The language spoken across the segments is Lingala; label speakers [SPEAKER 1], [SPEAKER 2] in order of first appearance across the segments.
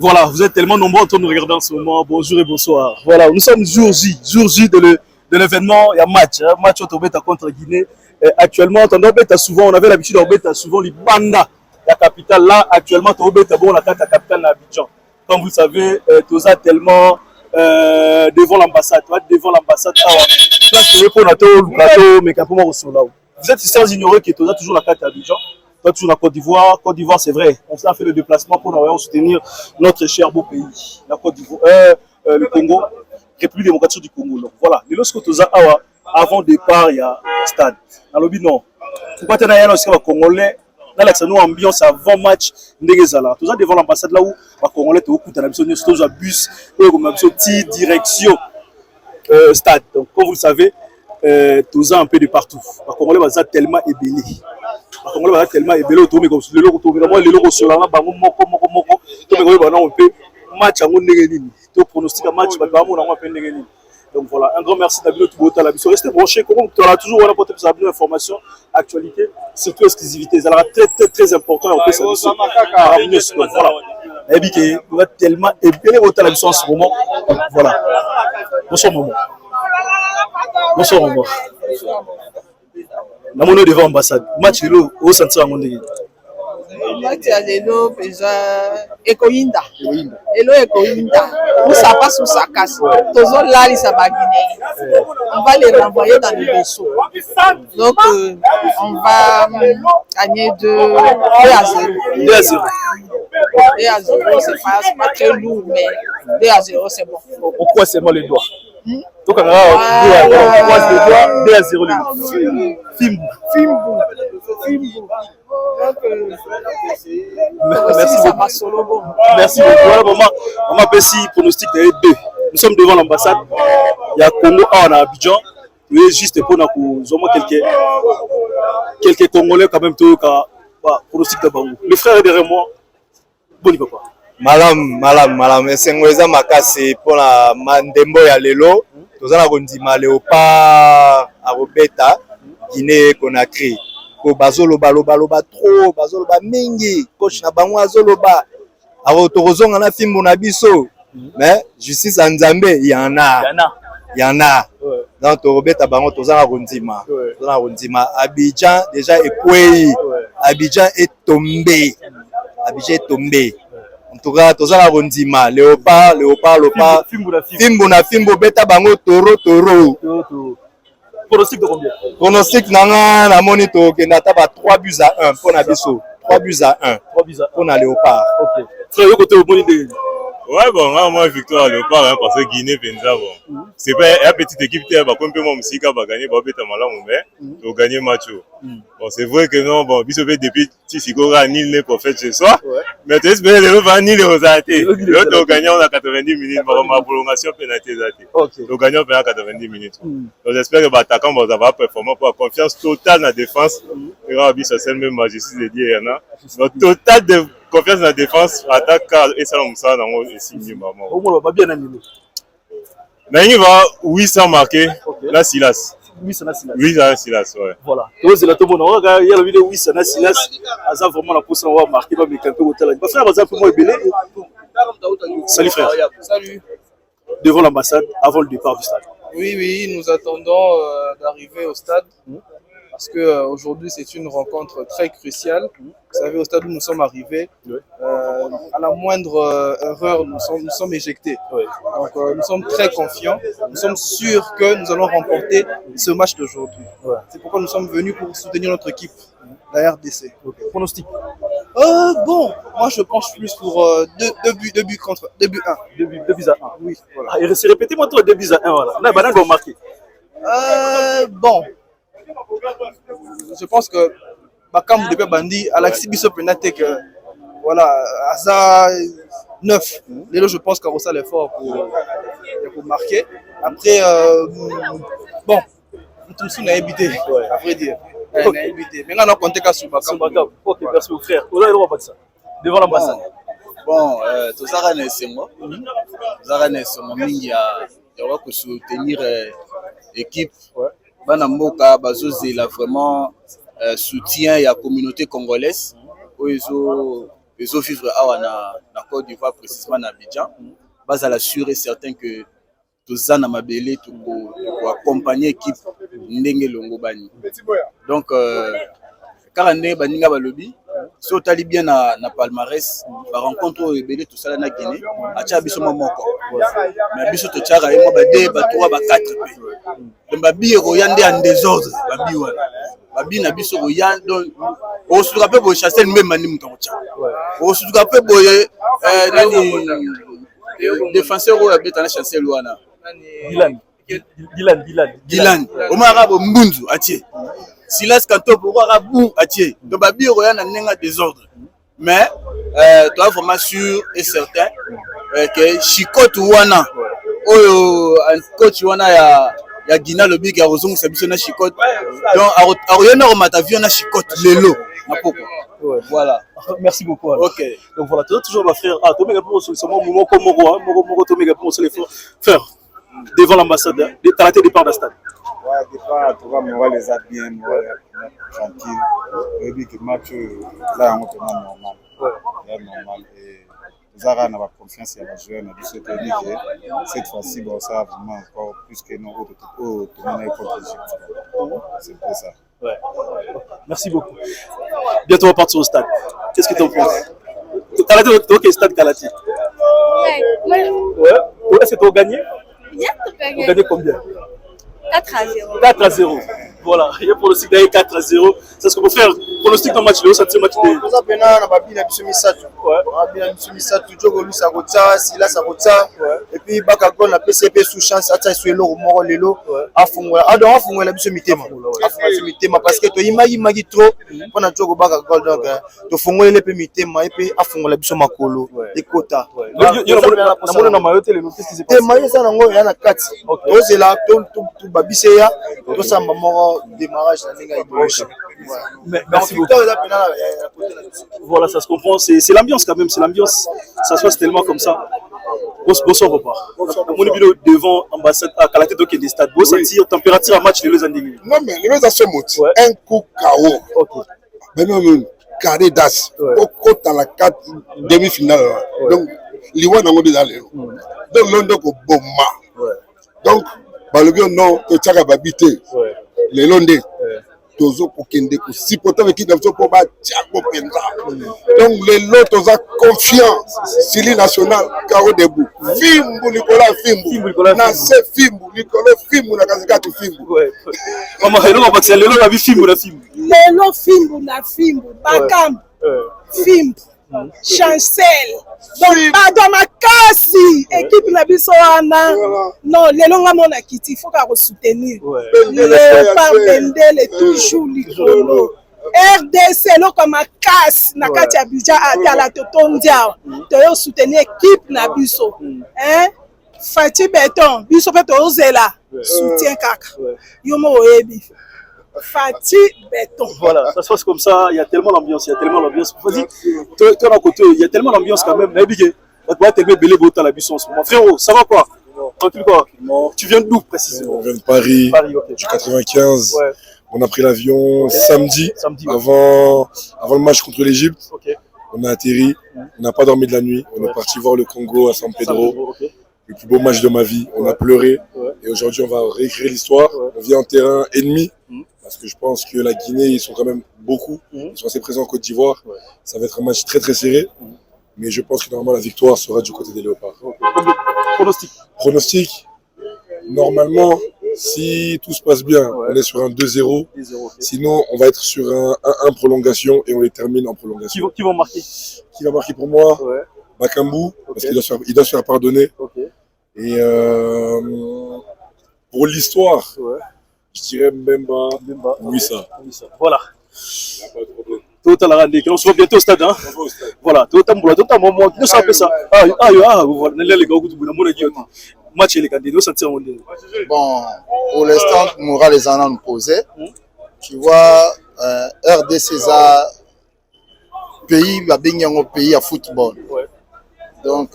[SPEAKER 1] Voilà, vous êtes tellement nombreux en train de nous regarder en ce moment. Bonjour et bonsoir. Voilà, nous sommes jour J de l'événement. Il y a match, hein, match Otobeta contre Guinée. Actuellement, on avait l'habitude d'Obeta souvent les Banda, la capitale. Là, actuellement, Obeta bon la carte la capitale d'Abidjan. Comme vous le savez, Toza tellement devant l'ambassade. Devant l'ambassade, vous êtes sans ignorer que Toza toujours la carte d'Abidjan. Pas toujours la Côte d'Ivoire. Côte d'Ivoire, c'est vrai. On s'est fait le déplacement pour soutenir notre cher beau pays. La Côte d'Ivoire, le Congo, République démocratique du Congo. Donc, voilà. Et lorsque Toza Awa, avant départ, il y a stade. Dans le non. Pourquoi tu as un Congolais dans l'action ambiance avant match Ndegezala. Toza devant l'ambassade là où les Congolais te recoupent dans la mission de bus, direction stade. Donc, comme vous le savez, Toza un peu de partout. Les Congolais vont tellement ébélés. Les Congolais tellement ébélés autour mais comme le logo moi le logo sur la bango moko to me ko bana on peut match en ndengeni to pronostic match ba ba mo na on peut ndengeni. Donc voilà, un grand merci David Toubota la mission. Restez branchés, comme tu as toujours on apporter plus d'informations, actualité, surtout exclusivité. Ça sera très important en plus voilà. Et puis on va tellement ébélé autant la mission en ce moment. Voilà. Bonsoir maman. Bonsoir maman. Na mono devant l'ambassade. Match là au centre à mon ndenge.
[SPEAKER 2] Match ya lelo peza ekoyinda. Elo ekoyinda. Où ça passe où ça casse. Tozo lalisa ba Guinée. On va les renvoyer dans le vaisseau. Donc on va gagner 2-0.
[SPEAKER 1] 2-0.
[SPEAKER 2] 2-0, c'est pas très lourd mais 2-0 c'est bon.
[SPEAKER 1] On croise seulement les doigts. Donc on croise les doigts 2-0 les doigts. Fimbu. Merci beaucoup. Voilà, maman Pessi, pronostic de 2. Nous sommes devant l'ambassade. Il y a Congo à Abidjan. Oui, juste pour nous quelques Congolais quand même pronostic de Bango. Le frère est derrière moi. Bon papa.
[SPEAKER 3] Malam. Esengweza makasi pour la mandembo ya lelo. Tozana kondima Léopard à Robeta, Guinée Conakry. Ko bazoloba trop, bazoloba mingi, coach na bango azoloba. Aro tokozonga na fimbo na biso. Mais justice en Nzambe, il y en a. Donc Robeta bango tozana kondima. Tozana kondima Abidjan déjà ekwei. Abidjan est tombé. En tout cas, tozala kondima Léopard, Fimbo beta bango toro.
[SPEAKER 1] Pronostic de combien?
[SPEAKER 3] Pronostic nanga na moni to kenda ta ba 3-1 pour na biso. 3-1 pour na Léopard.
[SPEAKER 1] OK. Frère, côté au moni de.
[SPEAKER 4] Ouais bon, moi victoire Léopard hein, parce que Guinée penza bon. C'est pas une petite équipe qui va comme moi musika va gagner ba beta malamu mais to gagner match. Bon, c'est vrai que non bon, biso depuis Tisigora nil ne prophète ce soir. Mais tu espères le va nil aux athées. L'autre gagnant on a 90 minutes par ma prolongation pénalité zaté. OK. Le gagnant pendant 90 minutes. Donc j'espère que l'attaquant va avoir performant pour confiance totale dans la défense. Et là biso c'est même majesté de dire yana. Donc total de confiance dans la défense, attaque et ça on ça dans le signe maman.
[SPEAKER 1] Au moins va bien animé.
[SPEAKER 4] Mais il va 800 marqués. Là Silas.
[SPEAKER 1] 800
[SPEAKER 4] Silas ouais.
[SPEAKER 1] Voilà. Tous les tombes on regarde il y a la vidéo 800 Silas. Asa vraiment la position on va marquer va me camper au tel. Parce que par exemple moi belé. Salut frère.
[SPEAKER 2] Salut.
[SPEAKER 1] Devant l'ambassade avant le départ du stade.
[SPEAKER 2] Oui, nous attendons d'arriver au stade. Parce que aujourd'hui c'est une rencontre très cruciale. Vous savez, au stade où nous sommes arrivés, à la moindre erreur, nous sommes éjectés. Donc nous sommes très confiants. Nous sommes sûrs que nous allons remporter ce match d'aujourd'hui. C'est pourquoi nous sommes venus pour soutenir notre équipe, la RDC.
[SPEAKER 1] Pronostic.
[SPEAKER 2] Bon, moi je penche plus pour 2 buts contre 2 buts 1.
[SPEAKER 1] 2 buts à 1.
[SPEAKER 2] Oui, voilà.
[SPEAKER 1] Et répétez-moi toi 2 buts à 1 voilà. Là banane va marquer.
[SPEAKER 2] Bon. Je pense que Bakam depuis Bandi, Alexis Bisso penate que voilà, Asa 9. Lélo, je pense qu'on reçoit l'effort pour marquer. Après, bon, tout n'a évité, à vrai dire. Maintenant, on a compté qu'à sous Bakam.
[SPEAKER 1] Ok, merci mon frère. On a le droit de ça. Devant l'ambassade.
[SPEAKER 5] Bon, tout ça, c'est moi. Tout ça, c'est moi. Il y a que soutenir l'équipe. Bana Mboka Bazozela vraiment soutien à la communauté congolaise. Ils ont vivre awa na Côte d'Ivoire, précisément na Abidjan. Bas assurer certain que tous na mabele pour accompagner l'équipe ndenge longo bani. Donc car ndenge baninga balobi so tali bien na palmarès ba rencontre ebele tout ça na Guinée acha biso moko mais biso to tchara mo ba 2 ba 3 ba 4 pe donc ba bi royande en désordre ba bi wana ba bi na biso royande donc o se rappelle bo chasser même mani muto cha o se rappelle bo nani défenseur ou abeta na chasser wana Dylan Omar Abo Mbunzu atie Silas Kanto pour Rabou atie donc ba bi royande na désordre mais tu es vraiment sûr et certain que Chikot wana oyo un coach wana ya Guinée le big a rozong sabiso na Chikot donc ariona remata vion na Chikot lelo na poko voilà
[SPEAKER 1] merci beaucoup alors.
[SPEAKER 5] OK
[SPEAKER 1] donc voilà toujours ma frère Tomé pour seulement moko Tomé pour les frère devant l'ambassade de Talaté départ de stade.
[SPEAKER 6] Ouais, départ tu vois moi les a bien tranquille et puis que match là on est normal. Ouais, normal et Zara n'a pas confiance à la joueur na biso te dire que cette fois-ci bon ça vraiment encore plus que nous autres tourner contre l'Égypte. C'est pour ça.
[SPEAKER 1] Ouais. Merci beaucoup. Bientôt on va partir au stade. Qu'est-ce que tu en penses? Talaté au stade Talaté. Ouais. Est-ce que tu as gagné?
[SPEAKER 7] Bien, tu as
[SPEAKER 1] gagné combien?
[SPEAKER 7] 4-0.
[SPEAKER 1] 4-0. Voilà, il y a pour le site gagné 4-0. C'est ce que mon frère pronostic dans le match, le match de.
[SPEAKER 8] Nous avons na babina biso misatu. Ouais. Babina biso misatu jogo lu sa rota, sila sa rota. Et puis baka gol na PCP sous chance ata suelo moko lelo afungola. Ado afungola biso mitema. Afungola biso mitema parce que to imagi trop pona jogo baka gol donc to fungola le pe mitema et puis afungola biso makolo ekota.
[SPEAKER 1] Yo na mona na mayote le qu'est-ce qui s'est passé?
[SPEAKER 8] Mayo ça nango ya na kati. To zela to babiseya to samba moko démarrage na ninga ébauche.
[SPEAKER 1] Merci beaucoup. Voilà, ça se comprend. C'est l'ambiance quand même. C'est l'ambiance. Ça se passe tellement comme ça. Bonsoir, papa. Mon bureau devant l'ambassade à Talaté, donc il y a des stades. Vous sentez température à match de les années.
[SPEAKER 9] Non, mais les gens se montent. Un coup KO. Ok. Même carré d'as. Au côté à la 4 demi-finale. Donc, l'Iwan a déjà les. Donc, l'on doit bomba. Donc, le bien non, que tu as habité. Les Londais. Tozo kokende ko sipoto avec qui dans ce pour Thiago Penza donc les lots toza confiance Sili national Caro debout Fimbu Nicolas Fimbu na se Fimbu Nicolas Fimbu na kazika tu Fimbu
[SPEAKER 1] maman hello on va dire lelo la vie Fimbu na Fimbu
[SPEAKER 10] lelo Fimbu na Fimbu Bakam Fimbu Chancel donc pardon makasi équipe na biso wana non lelo nga mona kiti faut ka soutenir le par Bendele toujours likolo RDC lo comme makasi na kati ya Abidjan atala totondia to yo soutenir équipe na biso hein Fati Beton biso pe to zela soutien kaka yo mo oyebi Fati Beton.
[SPEAKER 1] Voilà, ça se passe comme ça, il y a tellement d'ambiance, Vas-y, toi à côté, il y a tellement d'ambiance quand même. Mon frérot, ça va quoi? Tranquille quoi? Tu viens d'où précisément?
[SPEAKER 9] On vient de Paris, okay. Du 95. Ouais. On a pris l'avion samedi avant le match contre l'Égypte. Okay. On a atterri, on n'a pas dormi de la nuit. On est parti voir le Congo à San Pedro. Okay. Le plus beau match de ma vie. On a pleuré. Et aujourd'hui, on va réécrire l'histoire. On vient en terrain ennemi. Parce que je pense que la Guinée, ils sont quand même beaucoup. Ils sont assez présents en Côte d'Ivoire. Ça va être un match très très serré. Mais je pense que normalement la victoire sera du côté des Léopards. Pronostic. Normalement, si tout se passe bien, on est sur un 2-0. Sinon, on va être sur un 1 prolongation et on les termine en prolongation.
[SPEAKER 1] Qui vont marquer?
[SPEAKER 9] Qui va marquer pour moi? Bakambu, parce qu'il doit se faire pardonner. Et pour l'histoire, je dirais Mbemba. Oui, ça.
[SPEAKER 1] Voilà. Il n'y a pas de problème. On se voit bientôt au stade. Hein? Voilà. Nous savons ça.
[SPEAKER 8] Bon, pour l'instant, Moura les en a posé. Tu vois, RD César, pays, va bien un pays à football. Donc,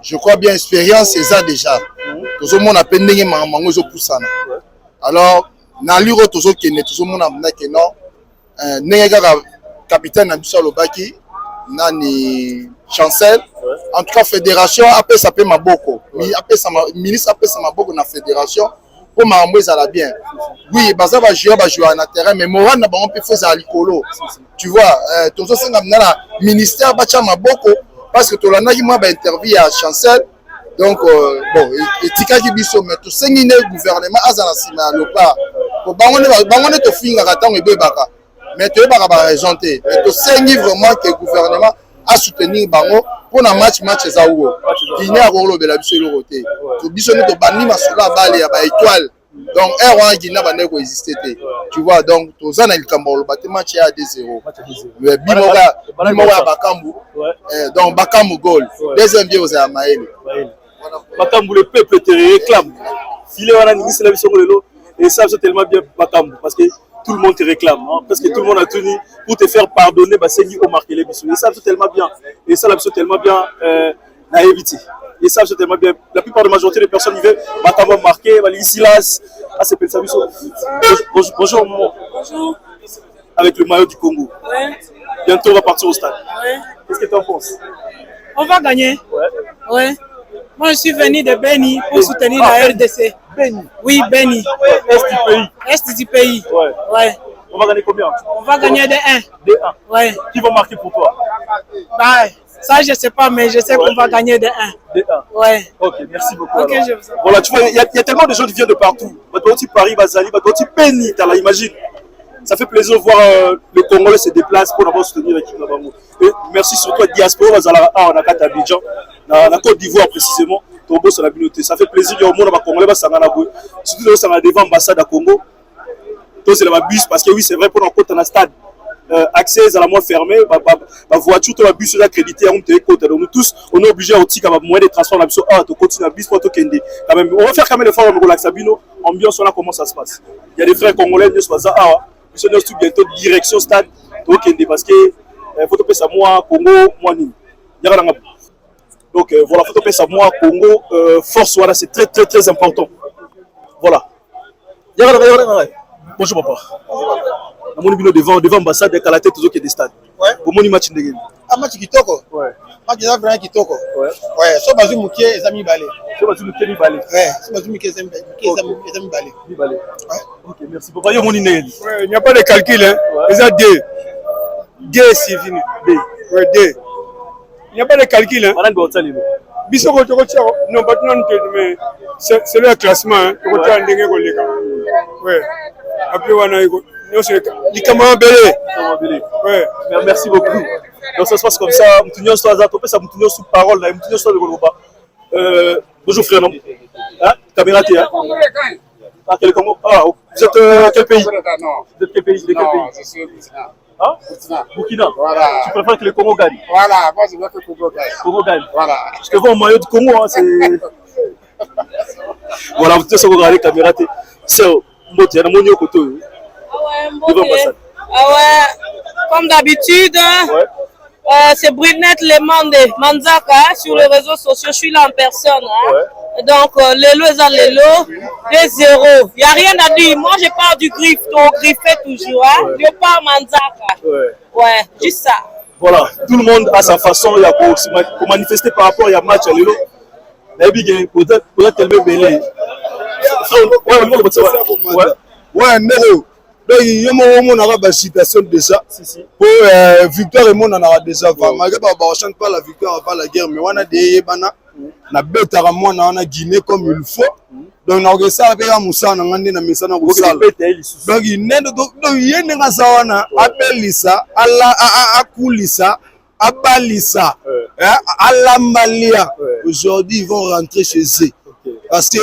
[SPEAKER 8] je crois bien, expérience, c'est ça déjà. Tout le monde a peine de manger au poussana. Alors, dans l'Euro, tout le monde a dit que non. N'est-ce pas capitaine Abissa Lobaki, nani Chancel. En tout cas, fédération après ça peut maboko. Ministre après ça maboko na fédération pour m'embrouiller ça la bien. Oui, baza va jouer na terrain mais moral na bango peut faire likolo. Tu vois, ton so senga na ministère ba cha maboko parce que to lana ki moi ba interview à Chancel. Donc bon, etika ki biso mais to sengi ne gouvernement azana sima lopa. Ko bango ne to finga katango ebebaka. Mais tu vas pas raison té. Mais to sengi vraiment que gouvernement à soutenir bango pour un match ezawo qui n'est à rolo de la biso le roté to biso ne to bani masula bale ya ba étoile donc R1 qui n'a pas existé tu vois donc to zana likambo lo baté match ya 2-0 mais bimoga bakambu donc bakambu goal deuxième bien aux Amaël
[SPEAKER 1] bakambu le peuple te réclame filé wana ni la biso lelo et ça c'est tellement bien bakambu parce que tout le monde te réclame, hein, parce que tout le monde a tenu pour te faire pardonner, bah c'est au marqué les bisous. Et ça c'est tellement bien, et ça c'est tellement bien à éviter. Et ça c'est tellement bien. La plupart de la majorité des personnes y veulent, bah t'as marqué, bah les Silas, ah c'est ça. Bonjour maman.
[SPEAKER 10] Bonjour.
[SPEAKER 1] Avec le maillot du Congo.
[SPEAKER 10] Ouais.
[SPEAKER 1] Bientôt on va partir au stade.
[SPEAKER 10] Ouais.
[SPEAKER 1] Qu'est-ce que tu en penses?
[SPEAKER 10] On va gagner.
[SPEAKER 1] Ouais.
[SPEAKER 10] Ouais. Moi je suis venu de Beni pour soutenir la RDC.
[SPEAKER 1] Beni.
[SPEAKER 10] Oui, Beni.
[SPEAKER 1] Est du pays.
[SPEAKER 10] Est du pays.
[SPEAKER 1] Ouais.
[SPEAKER 10] Ouais.
[SPEAKER 1] On va gagner combien?
[SPEAKER 10] On va gagner de 1.
[SPEAKER 1] De 1.
[SPEAKER 10] Ouais.
[SPEAKER 1] Qui va marquer pour toi?
[SPEAKER 10] Bah, ça je sais pas, mais je sais qu'on va gagner de 1.
[SPEAKER 1] De 1.
[SPEAKER 10] Ouais.
[SPEAKER 1] Ok, merci beaucoup.
[SPEAKER 10] Ok, je vous en prie.
[SPEAKER 1] Voilà, tu vois, il y a tellement de gens qui viennent de partout. Badoti Paris, Bazali, Badoti Beni, t'as là, imagine. Ça fait plaisir de voir le Congolais se déplace pour d'abord soutenir l'équipe là-bas. Et merci surtout à Diaspora, Bazala, on a qu'à Abidjan, dans la Côte d'Ivoire précisément. Ça fait plaisir qu'il y a au monde Congolais, surtout devant l'ambassade à Congo. C'est le bus parce que oui, c'est vrai, pour nous, quand on a un stade, accès à la moins fermé, la voiture, la bus est accrédité, on est côté. Donc nous tous, on est obligé à aussi avoir moyen de transport, on continue à bus pour tout Kende. On va faire quand même l'effort de relaxer Sabino, ambiance, on a comment ça se passe. Il y a des frères congolais, nous sommes à nous sommes bientôt direction stade, Kende parce que faut que ça moi Congo, moi Nîmes. Donc voilà, faut que ça moi Congo, force voilà, c'est très très très important. Voilà. Bonjour papa. Mon bino devant l'ambassade avec la tête aux autres des stades.
[SPEAKER 11] Ouais.
[SPEAKER 1] Pour mon match ndenge.
[SPEAKER 11] Ah match kitoko.
[SPEAKER 1] Ouais.
[SPEAKER 11] Match là vraiment kitoko.
[SPEAKER 1] Ouais.
[SPEAKER 11] Ouais, so bazu mukie ezami balé.
[SPEAKER 1] So bazu mukie balé.
[SPEAKER 11] Ouais, so bazu mukie ezami balé.
[SPEAKER 1] Balé. Ouais. OK, merci papa. Yo mon ndenge.
[SPEAKER 12] Ouais, il n'y a pas de calcul hein. Les a deux. Deux c'est fini. Deux. Ouais, deux. Il n'y a pas de calcul hein.
[SPEAKER 1] Malande otalilo.
[SPEAKER 12] Biso ko toko tiao. Non, pas non mais c'est le classement hein. Toko tiao ndenge ko leka. Ouais. Après on a
[SPEAKER 1] ouais. Merci beaucoup. Donc ça se passe comme ça. Sous parole. Bonjour frère. Hein? Caméra qui est. Ah, quel Congo? Ah, vous êtes quel pays? Vous êtes quel pays? De quel pays?
[SPEAKER 13] Je suis Burkina.
[SPEAKER 1] Hein? Burkina.
[SPEAKER 13] Voilà.
[SPEAKER 1] Tu préfères que le Congo gagne?
[SPEAKER 13] Voilà, moi je veux que le Congo gagne.
[SPEAKER 1] Congo gagne.
[SPEAKER 13] Voilà.
[SPEAKER 1] Je te vois en maillot du Congo. Hein, c'est... Voilà, vous êtes regardez la caméra. C'est Mbote, on a côté.
[SPEAKER 14] Ah ouais, comme d'habitude, ouais. C'est Brunette Lemande Manzaka sur les réseaux sociaux. Je suis là en personne. Hein. Ouais. Donc, Lelo est à Lelo, 2-0. Il n'y a rien à dire. Moi, je pars du griffe, donc griffé toujours. Hein. Ouais. Je pars Manzaka. Ouais. Ouais, juste ça.
[SPEAKER 1] Voilà, tout le monde a sa façon pour manifester par rapport à match à Lelo. Peut-être tellement belé.
[SPEAKER 9] Ouais, Nero. Donc, il y a une situation déjà. Pour victoire, et on a déjà. Malgré que on ne chante pas la victoire avant la guerre, mais on a des bana. Na bête à moi, on a Guinée comme il faut. Donc, on a ça avec Moussa, on a un message dans le salle. Donc, il y a des gens qui appellent ça, à Koulissa, à Balissa, à Lambalia. Aujourd'hui, ils vont rentrer chez eux. Parce que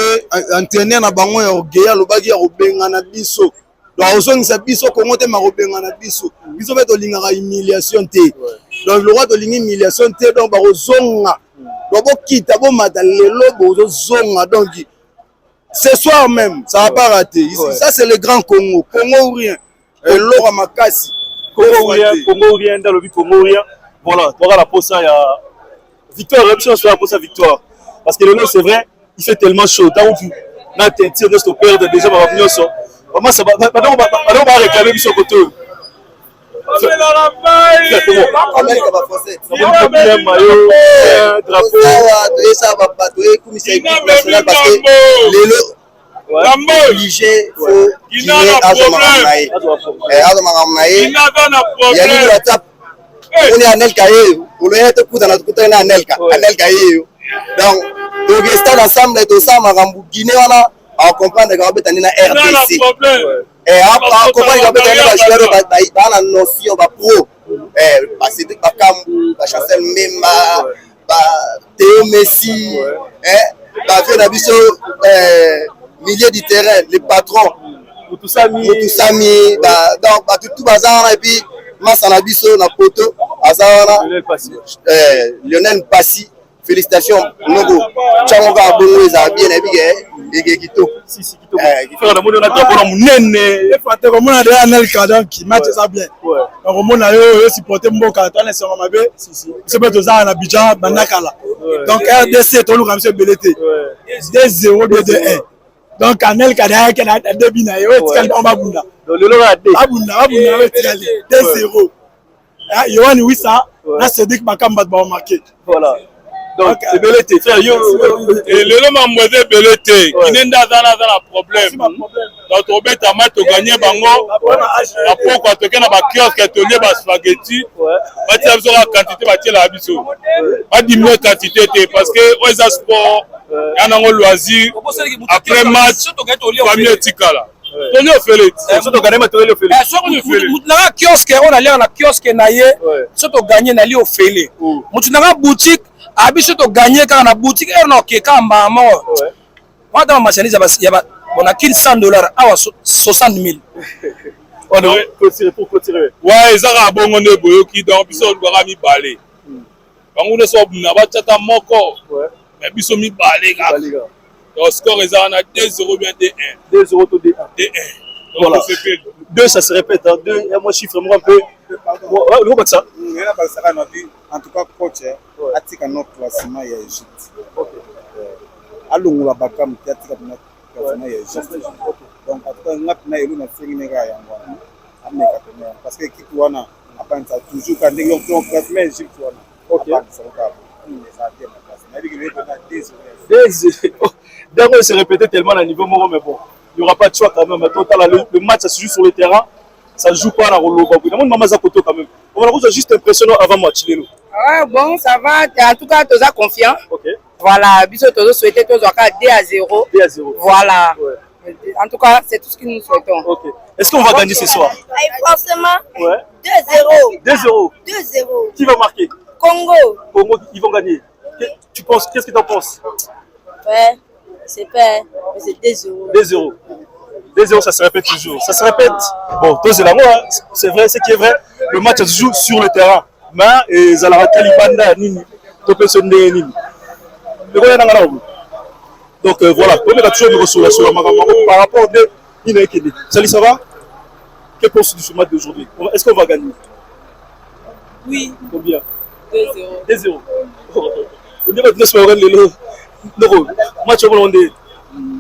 [SPEAKER 9] l'entraîneur n'a pas orgueil, le bagage au Bengana Bisso. Donc, on a Bisso, comment on a Bengana Bisso. Bisso fait de l'humiliation. Donc, le roi de l'humiliation, donc, on a donc, quitte à donc, ce soir même, ça va pas rater. Ici, ça, c'est le grand Congo. Congo ou rien. Et l'or à Makassi.
[SPEAKER 1] Congo ou rien, dans le but Congo ou rien. Voilà, tu auras la pause, il y a victoire, réception sur la pause à victoire. Parce que le nom, c'est vrai, il fait tellement chaud. Tant que tu as tes tirs de stopper, déjà, on va venir sur. Comment ça va? Maintenant, on va réclamer sur côté.
[SPEAKER 8] obligé faut qu'il on est à Nelka, on est à Nelka, donc on reste ensemble, tout ça, Guinée, on comprend que on est à RDC. Et on comprend que on a une notion pro. Parce que Chancel Memba, Théo Messi, milieu du terrain, les patrons, tout ça mis, donc tout bazar et puis Massanabiso, Napoto, Azana, Lionel Passy, félicitations, Nogo, Tchamonga, Bono, ils ont bien habillé, et Gito. Si, Gito. Il faut que nous avons il faut que nous avons un Nelka qui match ça bien. On a eu supporté Mboka, on a essayé de m'abeiller. C'est pas tout ça, on a Abidjan, Banakala. Donc RDC, tout le monde a Belleté. 2-0, 2-1. Donc Nelka, il y a 2 binaires, il y a 2 binaires. Donc le lot a 2. Abuna, 2-0. Yohan Wissa, là c'est dit que Makamba va marquer. Voilà. Donc c'est Belleté. Et
[SPEAKER 15] le nom a moisé Belleté. Qui n'est pas un problème. Donc on met à match au gagner bango. Après quand tu as un kiosque tu as un spaghetti. Tu as besoin de quantité tu la biso. Pas diminuer quantité parce que aux sport il y a un loisir après match famille tikala. Tony Ofelet. Surtout gagner mais Tony Ofelet.
[SPEAKER 16] Na kiosque on allait na kiosque na ye. Surtout gagner na li Ofelet. Mutu na boutique abi surtout gagner quand na boutique er no ke kamba mo. Moi dans ma chaîne on a $100 à 60 000.
[SPEAKER 1] On devrait continuer pour continuer.
[SPEAKER 15] Ouais, ça a bon on est boyoki donc biso doit mi balé. Bango ne so na ba tata moko. Mais biso mi balé ga. Le score est à 2-0 bien 2-1.
[SPEAKER 1] 2-0 tout 2-1.
[SPEAKER 15] 2-1.
[SPEAKER 1] Voilà. 2 ça se répète. 2, il y a moins chiffre moi un peu. Le gros ça.
[SPEAKER 6] En tout cas coach atika notre classement ya Egypte. Alongola bakam atika notre classement ya Egypte. Donc en tout cas ngapna elu na sengine ga yango. Ameka tena parce que équipe wana apanta toujours quand ils ont classement Egypte wana. OK.
[SPEAKER 1] D'ailleurs, c'est répété tellement à niveau moment, mais bon, il n'y aura pas de choix quand même. Le match, ça se joue sur le terrain, ça ne joue pas à la rolo. On a juste impressionnant avant match.
[SPEAKER 17] Ouais, bon, ça va. En tout cas, tu es confiant.
[SPEAKER 1] Okay.
[SPEAKER 17] Voilà, bisous, tu souhaitais 2-0.
[SPEAKER 1] 2-0.
[SPEAKER 17] Voilà. Ouais. En tout cas, c'est tout ce que nous souhaitons.
[SPEAKER 1] Okay. Est-ce qu'on va gagner ce soir?
[SPEAKER 7] Forcément.
[SPEAKER 1] Ouais.
[SPEAKER 7] 2-0.
[SPEAKER 1] 2-0.
[SPEAKER 7] 2-0.
[SPEAKER 1] Qui va marquer?
[SPEAKER 7] Congo.
[SPEAKER 1] Congo, ils vont gagner. Tu penses, qu'est-ce que tu en penses?
[SPEAKER 7] Ouais, c'est pas, mais c'est 2-0.
[SPEAKER 1] 2-0. 2-0, ça se répète toujours. Ça se répète. Bon, toi, c'est la moi, c'est vrai, ce qui est vrai. Le match se joue sur le terrain. Mais, ils ont raté l'Ibanda, Nini. Donc, voilà. On est toujours sur la par rapport à Nina Ekene. Salut, ça va? Que penses-tu de ce match d'aujourd'hui? Est-ce qu'on va gagner?
[SPEAKER 14] Oui.
[SPEAKER 1] Combien?
[SPEAKER 14] 2-0.
[SPEAKER 1] 2-0. On dirait que nous sommes le match au Hollandais.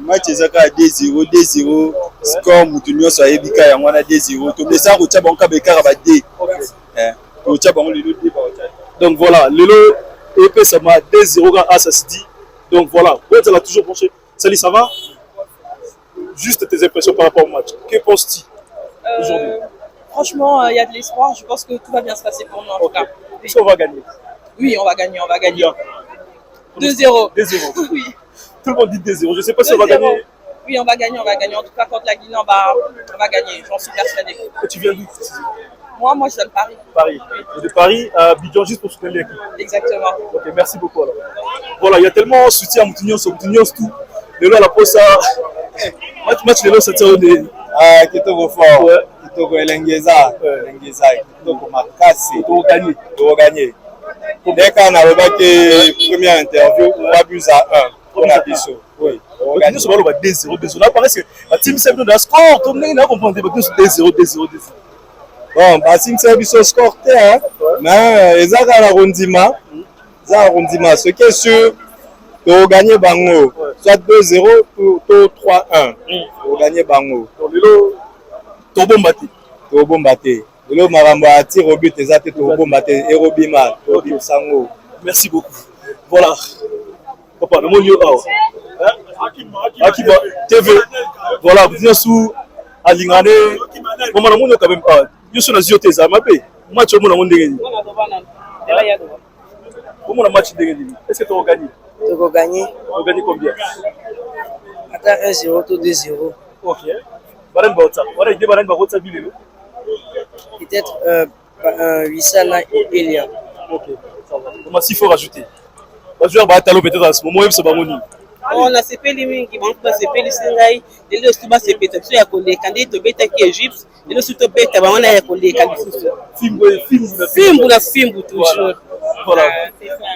[SPEAKER 3] Match ezaka 2-0, 2-0. Score mutunyo so ebika ya mwana 2-0. To besa ko tcha banka bekara ba 2. To tcha bango le 2 ba tcha.
[SPEAKER 1] Donc voilà, Lelo EP ça m'a 2-0 à Sassidi. Donc voilà, tu l'as toujours penché. Salut, ça va? Juste tes impressions par rapport au match. Que penses-tu aujourd'hui?
[SPEAKER 14] Franchement, il y a de l'espoir. Je pense que tout va bien se passer pour nous en tout cas.
[SPEAKER 1] Est-ce qu'on va gagner?
[SPEAKER 14] Oui, on va gagner, 2-0.
[SPEAKER 1] 2-0. Oui. Tout le monde dit 2-0. Je ne sais pas si on va gagner.
[SPEAKER 14] Oui, on va gagner. En tout cas, contre la Guinée, on va gagner. J'en suis persuadé.
[SPEAKER 1] Et tu viens d'où?
[SPEAKER 14] Moi, je viens de Paris.
[SPEAKER 1] Paris. Oui. De Paris à Abidjan juste pour soutenir l'équipe.
[SPEAKER 14] Exactement.
[SPEAKER 1] Ok, merci beaucoup alors. Voilà, il y a tellement de soutien à Moutignos tout. Lelo à la pause, ça. Match Lelo, ça tient au nez.
[SPEAKER 3] Ah, Kitoko fort. Ouais. Kitoko Elengeza. Elengeza. Kitoko Makasi. Kitoko gagner. Dès qu'on a remarqué première interview, 3 buts à 1 pour la Bissau. Oui.
[SPEAKER 1] Nous sommes à 2-0. Là, parce que la team s'est donné un score. Tout le monde a compris. 2-0.
[SPEAKER 3] Bon, la team s'est Bissau scorté. Mais ils ont la rondima. Ce qui est sûr, tu vas gagner Bango. Soit 2-0 ou 3-1. Tu vas gagner Bango.
[SPEAKER 1] Donc, Lelo, tu vas bombarder.
[SPEAKER 3] Le marambo a tiré au but des athées au bon matin et au bima.
[SPEAKER 1] Merci beaucoup. Voilà. Papa, le mot Akiba TV. Voilà, bien sous Alingane. Comment le monde quand même pas. Je suis dans Zioté Zamabe. Match au monde à mon comment le match de est-ce que tu as gagné?
[SPEAKER 18] Tu as gagné.
[SPEAKER 1] Tu as gagné combien?
[SPEAKER 18] Attends 1-0, tout 2-0.
[SPEAKER 1] Ok. Baran Bauta. Voilà, il dit Baran Bauta Bilelo.
[SPEAKER 18] Peut-être 800 et Elia.
[SPEAKER 1] Ok, ça va. Comment s'il faut rajouter? Le joueur va être peut-être à ce moment, c'est Bamoni.
[SPEAKER 14] On a CP qui manque pas CP les Singaï, les deux stuba CP, tu as collé candidat to beta qui Égypte, et le sous beta on a collé candidat. Film toujours.
[SPEAKER 1] Voilà.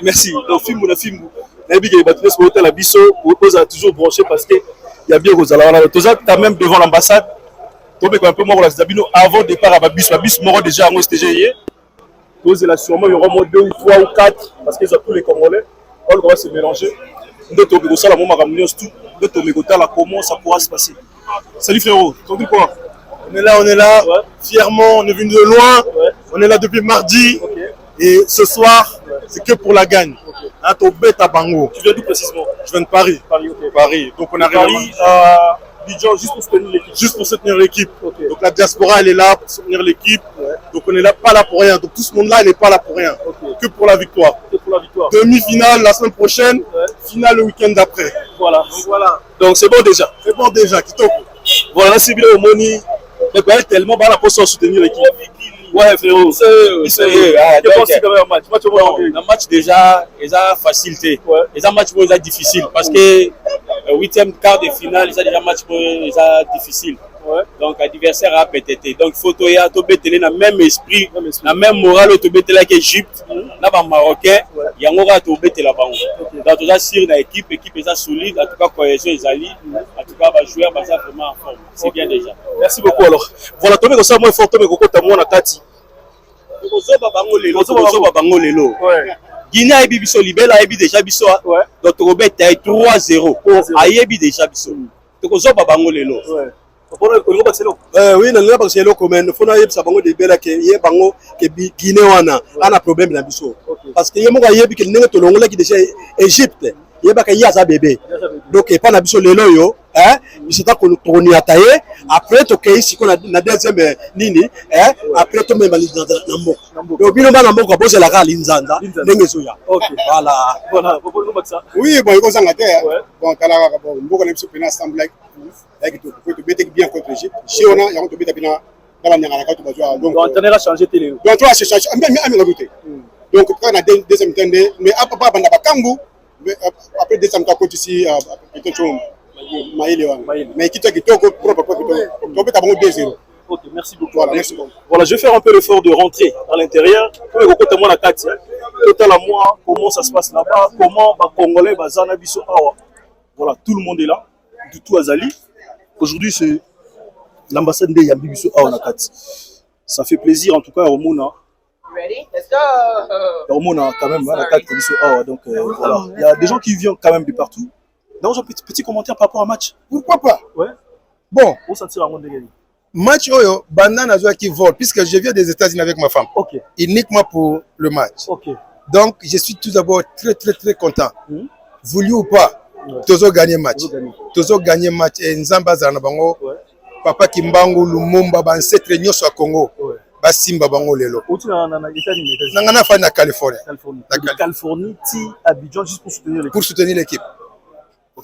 [SPEAKER 1] Merci. Donc film. La big est battue sur l'hôtel Abisso, vous a toujours branché parce que il y a bien aux alawala. Tu as même devant l'ambassade. Tu es un peu mort avant départ à Babisso. Babisso mort déjà en STG. Donc là sûrement il y aura moins 2 ou 3 ou 4 parce qu'ils ont tous les Congolais. On va se mélanger. D'autres ça la moment ramener tout. D'autres comment ça pourra se passer. Salut frérot. Tu dis quoi?
[SPEAKER 19] On est là, ouais. Fièrement, on est venu de loin. Ouais. On est là depuis mardi. Okay. Et ce soir, c'est que pour la gagne. Okay. Hein, à Bango.
[SPEAKER 1] Tu viens d'où précisément?
[SPEAKER 19] Je viens de Paris. Paris. Donc on arrive à
[SPEAKER 1] Paris, Abidjan, juste pour soutenir l'équipe.
[SPEAKER 19] Juste pour soutenir l'équipe. Okay. Donc la diaspora, elle est là pour soutenir l'équipe. Ouais. Donc on est là, pas là pour rien. Donc tout ce monde-là, il n'est pas là pour rien. Okay. Que pour la victoire. Demi-finale la semaine prochaine, finale le week-end d'après.
[SPEAKER 1] Voilà. Donc c'est bon déjà.
[SPEAKER 19] C'est bon déjà.
[SPEAKER 1] Voilà, c'est bien au Moni. Mais ben, tellement bas la pour soutenir l'équipe. Ouais, frérot. C'est un match.
[SPEAKER 20] Le match déjà, il a facilité. Il a match pour difficile parce que 8e quart de finale, il a déjà match pour difficile. Ouais. Donc l'adversaire a pété. Donc il faut que tu aies le même esprit, la même morale que tu aies avec l'Égypte, les Marocains, il y a un morale que tu aies là-bas. Donc tu as sur l'équipe est solide, en tout cas cohésion est alliée, en tout cas les joueurs sont vraiment en forme. C'est bien déjà.
[SPEAKER 1] Merci beaucoup alors. Voilà, tu as ça moins fort, tu as moins Kati.
[SPEAKER 20] Guinée a biso libela a déjà biso. Donc Robert a 3-0. A déjà biso. Donc zoba bango lelo.
[SPEAKER 19] Oui, na parce que le commun faut na yebisa bango de bela ke ye bango ke Guinée wana ana problème na biso parce que ye mo ga yebi ke ndenge to longola ki déjà Égypte ye ba ka yaza bébé donc et pas na biso lelo yo hein biso ta ko tourner ataye après to ke ici ko na deuxième nini hein après to même na mboka donc bino ba na mboka boze la ka linzanza ndenge zoya.
[SPEAKER 1] OK, voilà
[SPEAKER 19] oui bon iko sanga te bon kala bon mboka na biso pena semble tu peux bien contre l'Égypte. Si on a, il y a un peu de bien dans la Niagara, tu vas jouer. Donc,
[SPEAKER 1] l'entraîneur a changé télé.
[SPEAKER 19] Donc, tu as changé. Donc, quand on a deuxième temps, mais après, on a Kambu, après deuxième temps, quand ici, mais qui t'a dit que tu peux t'avoir 2-0.
[SPEAKER 1] Ok, merci beaucoup. Voilà, je vais faire un peu l'effort de rentrer à l'intérieur. Comment ça se passe là-bas, comment les Congolais, voilà, tout le monde est là, du tout Azali. Aujourd'hui, c'est l'ambassade de Yambibiso à Nakati. Ça fait plaisir, en tout cas, au Mona. Au Mona, quand même, à Nakati. Donc, voilà. Il y a des gens qui viennent quand même de partout. Donc, j'ai un petit commentaire par rapport au match.
[SPEAKER 19] Pourquoi pas?
[SPEAKER 1] Ouais.
[SPEAKER 19] Bon.
[SPEAKER 1] Où sentir la monde de gagner?
[SPEAKER 19] Match Oyo, Bandana Zoa qui vole, puisque je viens des États-Unis avec ma femme.
[SPEAKER 1] Ok.
[SPEAKER 19] Uniquement pour le match.
[SPEAKER 1] Ok.
[SPEAKER 19] Donc, je suis tout d'abord très content. Voulu ou pas? Tozo gagné match. Tozo gagné match et Nzamba Zanabango. Papa Kimbangu Lumumba ancêtre nyonso à Congo. Ba Simba bango lelo. Nangana fa na Californie.
[SPEAKER 1] Californie ti Abidjan juste pour soutenir l'équipe.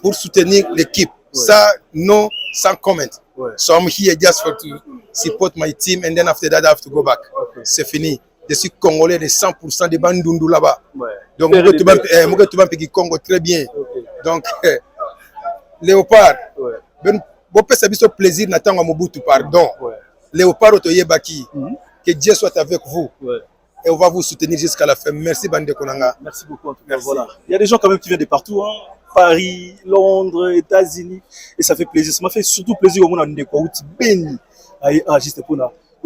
[SPEAKER 19] Pour soutenir l'équipe. Ça non sans comment. So I'm here just for to support my team and then after that I have to go back. C'est fini. Je suis congolais de 100% de Bandundu là-bas. Donc moi tu vas payer Congo très bien. Donc, Léopard, bon, ça fait plaisir d'attendre Mobutu, pardon. Léopard, que Dieu soit avec vous. Et on va vous soutenir jusqu'à la fin. Merci, Bande Konanga.
[SPEAKER 1] Merci beaucoup. Voilà. Il y a des gens quand même qui viennent de partout. Hein. Paris, Londres, États-Unis. Et ça fait plaisir. Ça m'a fait surtout plaisir au monde de Kwaouti, Béni. Juste pour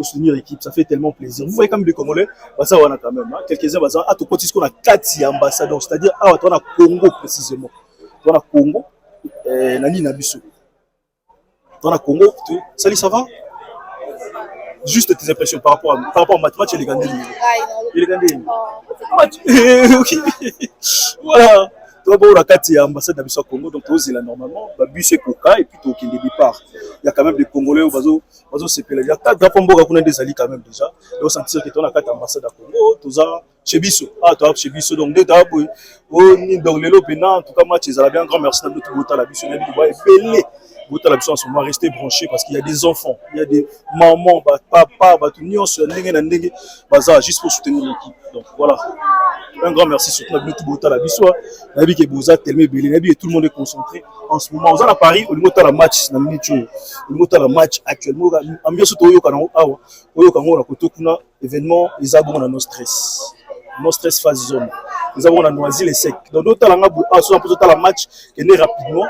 [SPEAKER 1] soutenir l'équipe. Ça fait tellement plaisir. Vous voyez quand même les Congolais, ça on a quand même. Quelques-uns, à tout côté, on a 4 ambassadeurs. C'est-à-dire, on a Congo précisément. Dans le Congo, Nani Nabiso. Dans le Congo, salut, ça va? juste tes impressions par rapport au match et les Gandhi. Les Gandhi. Voilà. Toi, bon, la carte, il y a l'ambassade de la Congo, donc là normalement, le bus est coca et puis au départ. Il y a quand même des Congolais au bateau, c'est que il y a 4 drapeaux qu'on a des alliés quand même déjà. Et on sentir que tu as la carte ambassade de la Congo, tu as chez Bissot. Ah, tu as chez Bissot, donc deux drapeaux. Donc les lopénats, en tout cas, match, ils ont bien un grand merci à notre Bota, la Bissot, belé. Bota, la Bissot, en ce moment, rester branché parce qu'il y a des enfants, il y a des mamans, papa, tout le monde, juste pour soutenir l'équipe. Donc voilà. Un grand merci surtout à notre Bota, la Bissot. Nabi qui est Boza, tellement belé, Nabi et tout le monde est concentré en ce moment. On est à Paris, au niveau de la match, au niveau de la match actuellement, ambiance au Yokango, la côté kuna événement, les abonnés dans nos stress. Nos stress phase zone. Nous avons noisy les secs. Donc d'autres la match qui est né rapidement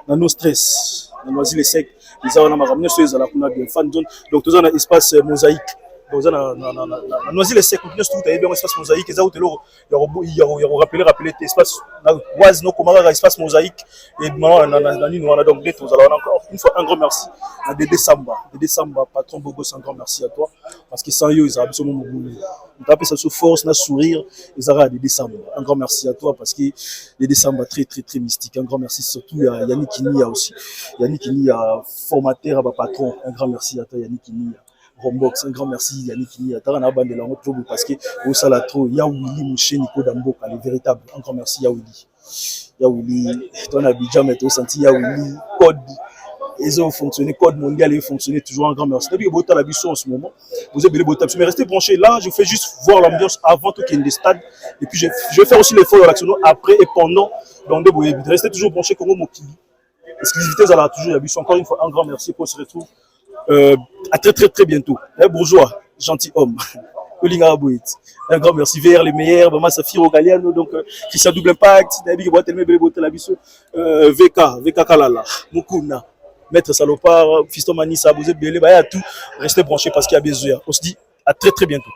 [SPEAKER 1] dans nos stress. Dans noisy les secs. Nous avons ramené ceux qui ont des fan zone. Donc nous avons un espace mosaïque. Donc nous avons noisy les secs. Nous avons un espace mosaïque. Nous avons rappelé l'espace. Nous avons un espace mosaïque. Et nous avons donc des choses. Alors encore une fois un grand merci à Dédé Samba, patron Bogos, un grand merci à toi. Parce que sans eux, ils auraient absolument beaucoup. On appelle ça sous force, sourire, ils auraient Dédé Samba. Un grand merci à toi parce que Dédé Samba très très très mystique. Un grand merci surtout à Yannick Kinia aussi. Yannick Kinia, formateur, patron. Un grand merci à toi Yannick Kinia. Rombox, un grand merci Yannick Kinia. Tarana bande de la route parce que au Salatro, Yaouli Mouché Nico Damboka, les véritables. Un grand merci Yaouli. Yaouli, ton Abidjan, mais tu as senti Yaouli, code. Ils ont fonctionné, code mondial, ils fonctionné toujours. Un grand merci. Depuis que la Bissot en ce moment, vous avez Bota. Mais restez branchés là, je fais juste voir l'ambiance avant tout qu'il y ait des stades. Et puis je vais faire aussi l'effort de l'action après et pendant. Donc restez toujours branchés comme Mokili. Exclusivité, ça a toujours la Bissot. Encore une fois, un grand merci pour se retrouver. À très très très bientôt. Bourgeois, gentilhomme. Un grand merci vers les meilleurs, Maman Safiro Galiano, donc Christian Double Impact, David Boitelme Belebote la Bissot, VK Kalala, Mukuna. Maître Salopard, Fiston Manissa, vous êtes belé, tout, restez branchés parce qu'il y a besoin. On se dit à très très bientôt.